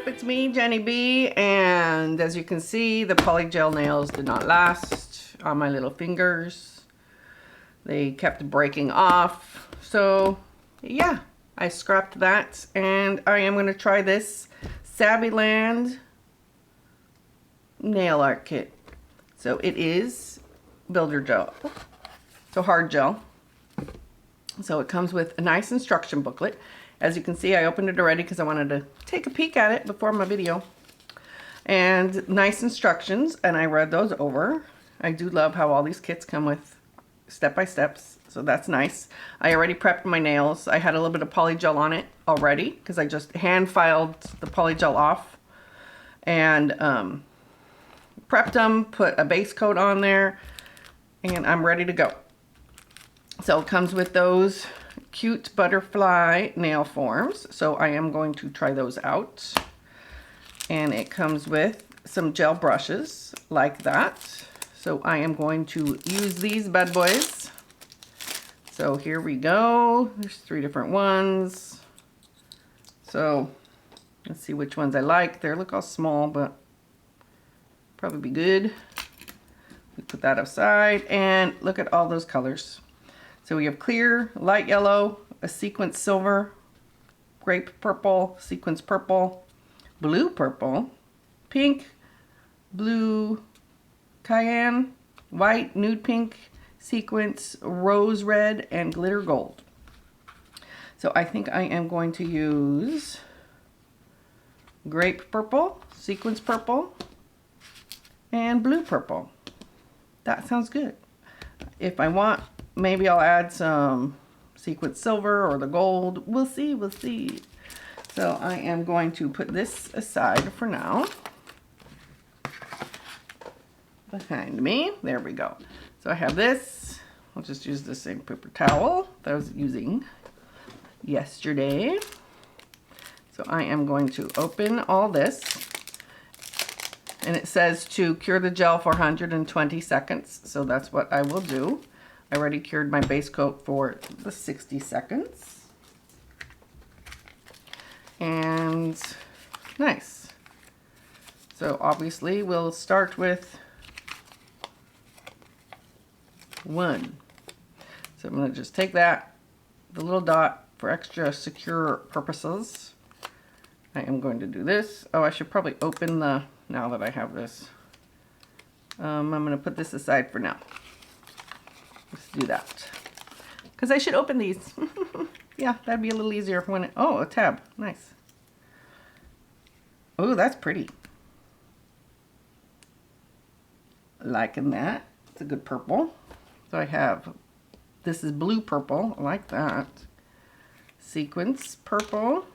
up? It's me, Jenny B, and as you can see, the polygel nails did not last on my little fingers. They kept breaking off. So yeah, I scrapped that, and I am going to try this Saviland nail art kit. So it is builder gel. So hard gel. So it comes with a nice instruction booklet. As you can see, I opened it already because I wanted to take a peek at it before my video. And nice instructions, and I read those over. I do love how all these kits come with step-by-steps, so that's nice. I already prepped my nails. I had a little bit of polygel on it already because I just hand filed the polygel off and prepped them, put a base coat on there, and I'm ready to go. So it comes with those cute butterfly nail forms. So I am going to try those out. And it comes with some gel brushes like that. So I am going to use these bad boys. So here we go. There's 3 different ones. So let's see which ones I like. They look all small, but probably be good. We put that aside and look at all those colors. So we have clear, light yellow, a sequence silver, grape purple, sequence purple, blue purple, pink, blue cayenne, white, nude pink, sequence, rose red, and glitter gold. So I think I am going to use grape purple, sequence purple, and blue purple. That sounds good. If I want, maybe I'll add some sequence silver or the gold. We'll see, we'll see. So I am going to put this aside for now. Behind me, there we go. So I have this. I'll just use the same paper towel that I was using yesterday. So I am going to open all this. And it says to cure the gel for 120 seconds. So that's what I will do. I already cured my base coat for the 60 seconds. And nice. So obviously we'll start with 1. So I'm going to just take that, the little dot, for extra secure purposes. I am going to do this. Oh, I should probably open the, now that I have this. I'm going to put this aside for now. Let's do that. Because I should open these. Yeah, that'd be a little easier when it, oh, a tab. Nice. Oh, that's pretty. Liking that. It's a good purple. So I have, this is blue purple. I like that. Sequence purple.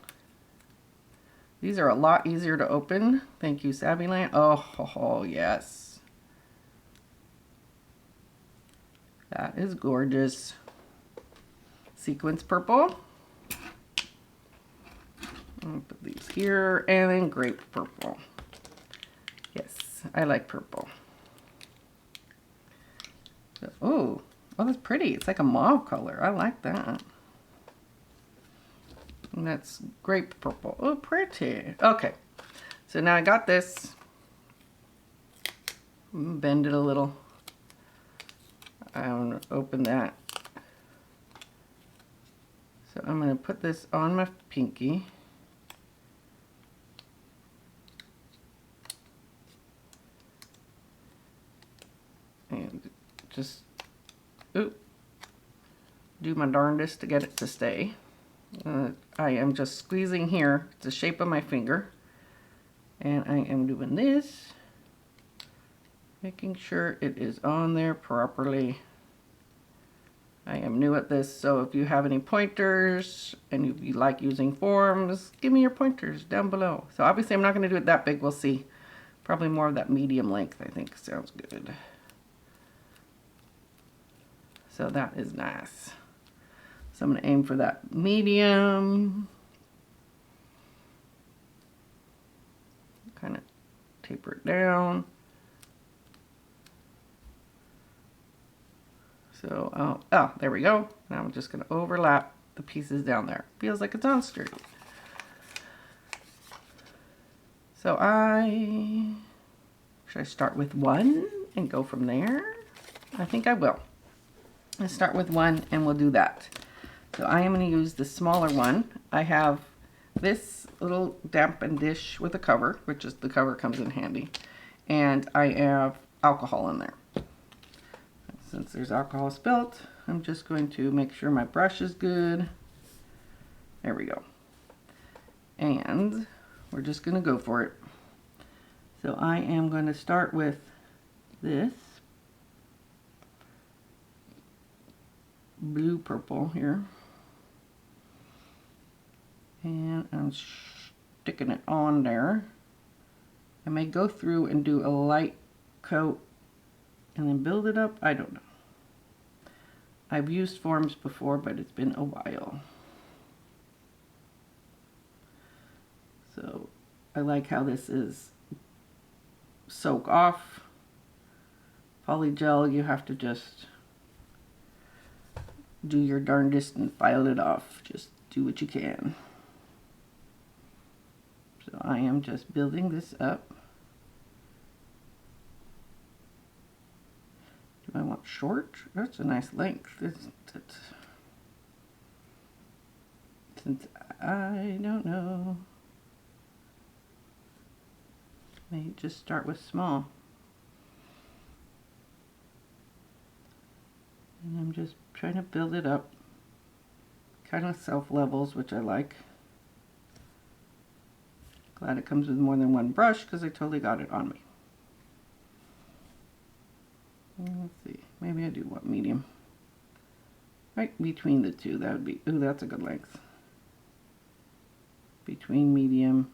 These are a lot easier to open. Thank you, Saviland. Oh, yes. That is gorgeous. Sequence purple. I'll put these here, and then grape purple. Yes, I like purple. So, oh, that's pretty. It's like a mauve color. I like that. And that's grape purple. Oh, pretty. Okay, so now I got this. Bend it a little. I want to open that. So I'm going to put this on my pinky. And just do my darndest to get it to stay. I am just squeezing here the shape of my finger. And I am doing this. Making sure it is on there properly. I am new at this, so if you have any pointers and if you like using forms, give me your pointers down below. So obviously I'm not going to do it that big, we'll see. Probably more of that medium length, I think sounds good. So that is nice. So I'm going to aim for that medium. Kind of taper it down. So, oh, there we go. Now I'm just going to overlap the pieces down there. Feels like it's on sturdy. So should I start with one and go from there? I think I will. Let's start with one and we'll do that. So I am going to use the smaller one. I have this little dampen dish with a cover, which is the cover comes in handy. And I have alcohol in there. Since there's alcohol spilt, I'm just going to make sure my brush is good. There we go. And we're just going to go for it. So I am going to start with this blue purple here. And I'm sticking it on there. I may go through and do a light coat and then build it up. I don't know. I've used forms before, but it's been a while. So I like how this is soak off. Polygel, you have to just do your darndest and file it off. Just do what you can. So I am just building this up. Do I want short? That's a nice length, isn't it? Since I don't know. May just start with small. And I'm just trying to build it up. Kind of self-levels, which I like. Glad it comes with more than one brush because I totally got it on me. Let's see, maybe I do want medium. Right between the two, that would be, ooh, that's a good length. Between medium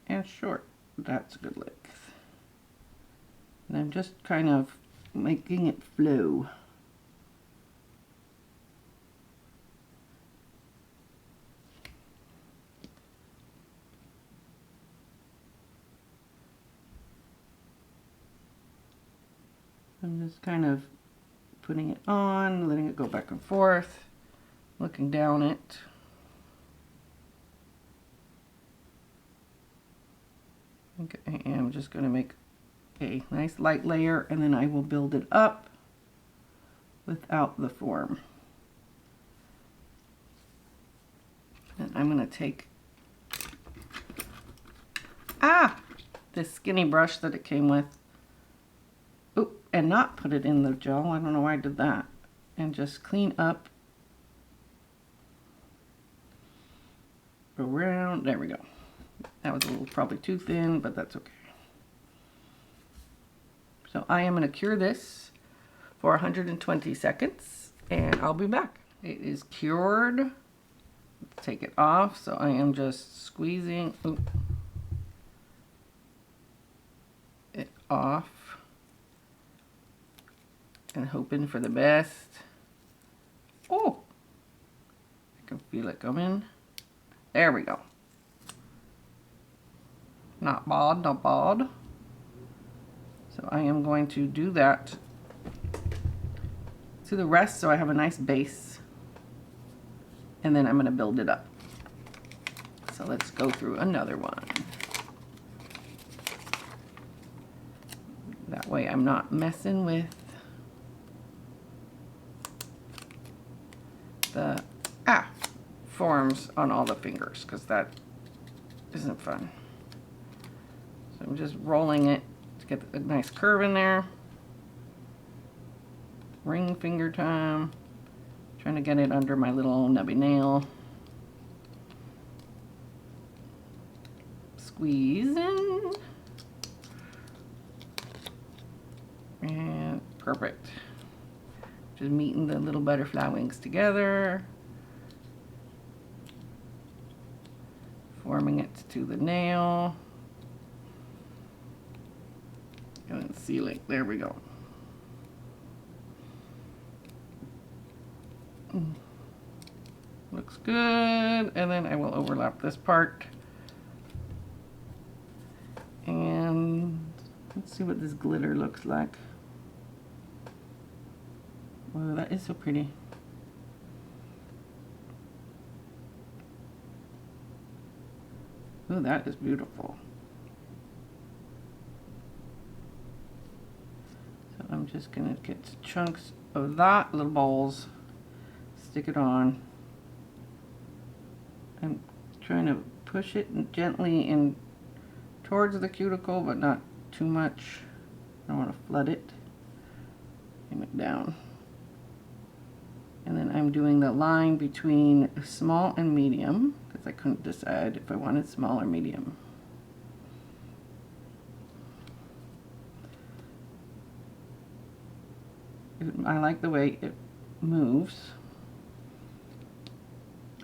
and short, that's a good length. And I'm just kind of making it flow. I'm just kind of putting it on, letting it go back and forth, looking down it. Okay, I am just going to make a nice light layer and then I will build it up without the form. And I'm going to take this skinny brush that it came with. Oop, and not put it in the gel. I don't know why I did that. And just clean up around. There we go. That was a little probably too thin, but that's okay. So I am going to cure this for 120 seconds and I'll be back. It is cured. Let's take it off. So I am just squeezing it off and hoping for the best. Oh, I can feel it coming. There we go. Not bad, not bad. So I am going to do that to the rest so I have a nice base. And then I'm going to build it up. So let's go through another one. That way I'm not messing with the forms on all the fingers because that isn't fun. So I'm just rolling it to get a nice curve in there. Ring finger time. Trying to get it under my little nubby nail. Squeezing. And perfect. Just meeting the little butterfly wings together. Forming it to the nail. And then sealing. There we go. Looks good. And then I will overlap this part. And let's see what this glitter looks like. Oh, that is so pretty. Ooh, that is beautiful. So I'm just gonna get chunks of that, little balls, stick it on. I'm trying to push it gently in towards the cuticle, but not too much. I don't want to flood it. Bring it down. And then I'm doing the line between small and medium, because I couldn't decide if I wanted small or medium. I like the way it moves.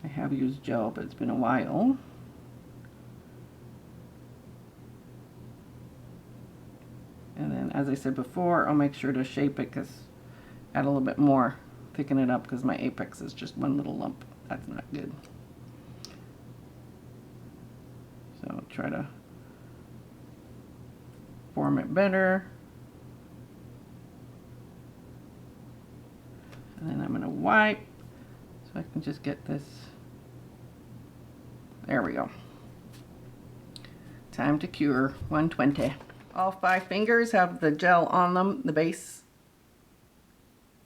I have used gel, but it's been a while. And then, as I said before, I'll make sure to shape it, because add a little bit more, thicken it up, because my apex is just one little lump. That's not good. So I'll try to form it better. And then I'm going to wipe so I can just get this. There we go. Time to cure. 120. All 5 fingers have the gel on them, the base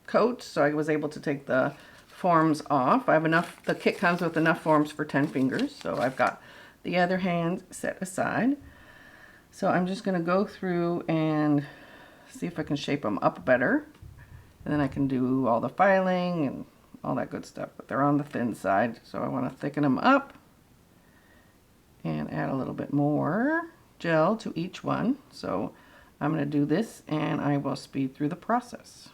coat, so I was able to take the forms off. I have enough, the kit comes with enough forms for 10 fingers, so I've got the other hand set aside. So I'm just going to go through and see if I can shape them up better. And then I can do all the filing and all that good stuff, but they're on the thin side, so I want to thicken them up and add a little bit more gel to each one. So I'm going to do this and I will speed through the process.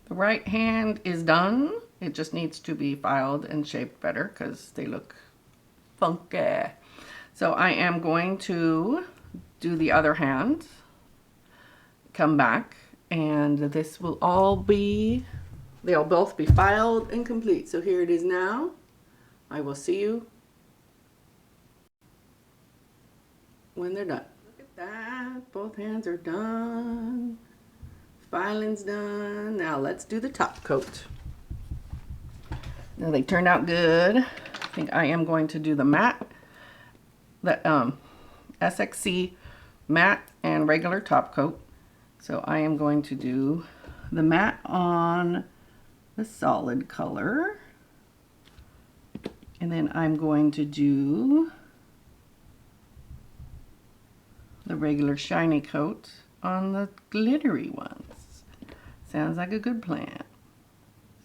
The right hand is done. It just needs to be filed and shaped better because they look funky. So I am going to do the other hand, come back, and this will all be, they'll both be filed and complete. So here it is now. I will see you when they're done. Look at that, both hands are done. Filing's done. Now let's do the top coat. Now they turned out good. I think I am going to do the matte, the SXC matte and regular top coat. So I am going to do the matte on the solid color. And then I'm going to do the regular shiny coat on the glittery ones. Sounds like a good plan.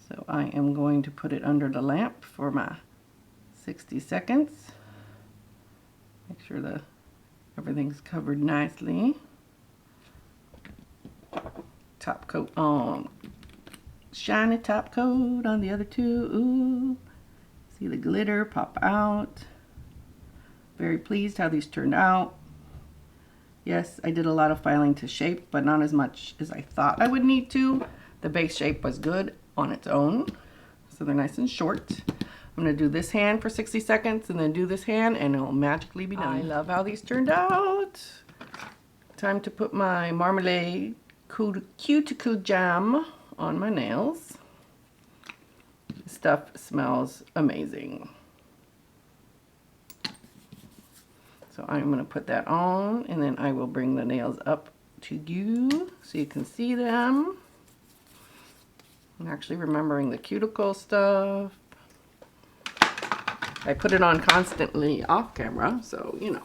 So I am going to put it under the lamp for my 60 seconds. Make sure everything's covered nicely. Top coat on. shiny top coat on the other two. Ooh, see the glitter pop out. Very pleased how these turned out. Yes, I did a lot of filing to shape, but not as much as I thought I would need to. The base shape was good on its own, so they're nice and short. I'm going to do this hand for 60 seconds and then do this hand, and it'll magically be done. I love how these turned out. Time to put my marmalade cuticle jam on my nails. This stuff smells amazing. So I'm going to put that on, and then I will bring the nails up to you so you can see them. I'm actually remembering the cuticle stuff. I put it on constantly off camera, so you know.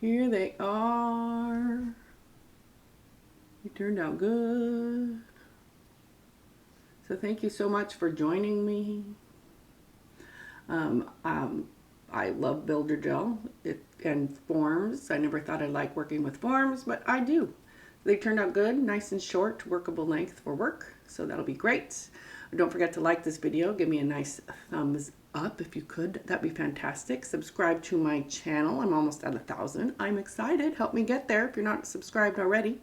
Here they are. They turned out good. So thank you so much for joining me. I love Builder Gel and forms. I never thought I'd like working with forms, but I do. They turned out good, nice and short, workable length for work, so that'll be great. Don't forget to like this video. Give me a nice thumbs up if you could. That'd be fantastic. Subscribe to my channel. I'm almost at 1,000. I'm excited. Help me get there if you're not subscribed already.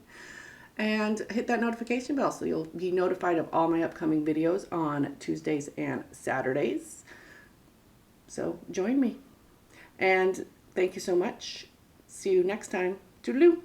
And hit that notification bell so you'll be notified of all my upcoming videos on Tuesdays and Saturdays. So join me. And thank you so much. See you next time. Toodaloo.